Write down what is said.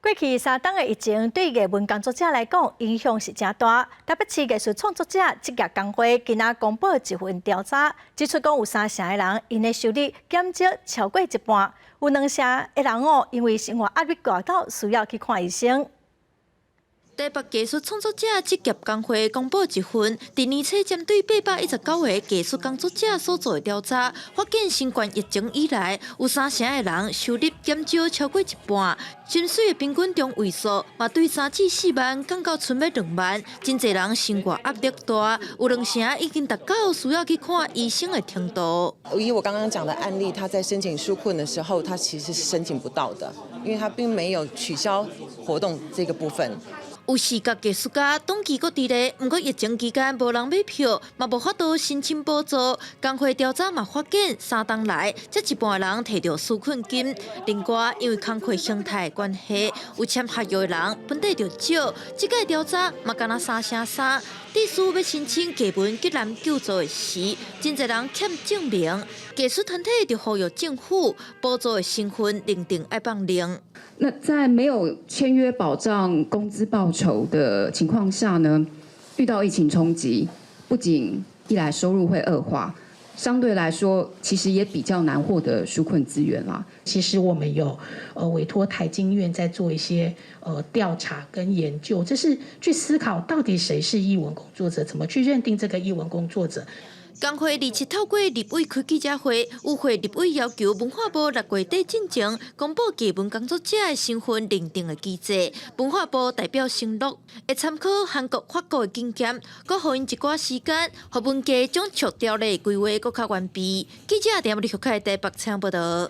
过去3冬的疫情对艺文工作者来讲影响是真大。台北市艺术创作者职业工会今仔公布一份调查，指出讲有3成的人因的收入减少超过一半，有2成的人因为生活压力大到需要去看医生。 台北艺术创作者职业工会公布一份第二册针对819个艺术工作者所做的调查，发现新冠疫情以来，有3成的人收入减少超过一半，薪水的平均中位数嘛对3至4万降到剩要2万，真侪人生活压力大，有2成已经达到需要去看医生的程度。以我刚刚讲的案例，他在申请纾困的时候，他其实是申请不到的，因为他并没有取消活动这个部分。 有视觉艺术家档期搁伫咧，不过疫情期间无人买票，嘛无法度申请补助。工会调查嘛发现，3冬来，才一半人摕到纾困金。另外，因为工会形态的关系，有签合约的人本地就少。这个调查嘛，敢若3成3。地需要申请艺文吉难救助的时，真侪人欠证明。艺术团体就呼吁政府补助的身份认定要放零。 那在没有签约保障工资报酬的情况下呢，遇到疫情冲击，不仅一来收入会恶化，相对来说其实也比较难获得纾困资源啦。其实我们有委托台经院在做一些调查跟研究，这是去思考到底谁是艺文工作者，怎么去认定这个艺文工作者。 工会27透过立委开记者会，与会立委要求文化部6月底进前公布艺文工作者的身份认定的机制。文化部代表承诺会参考韩国、法国的经验，搁予因一寡时间，予文件将促条例规划搁较完备。记者连日台北采访报道。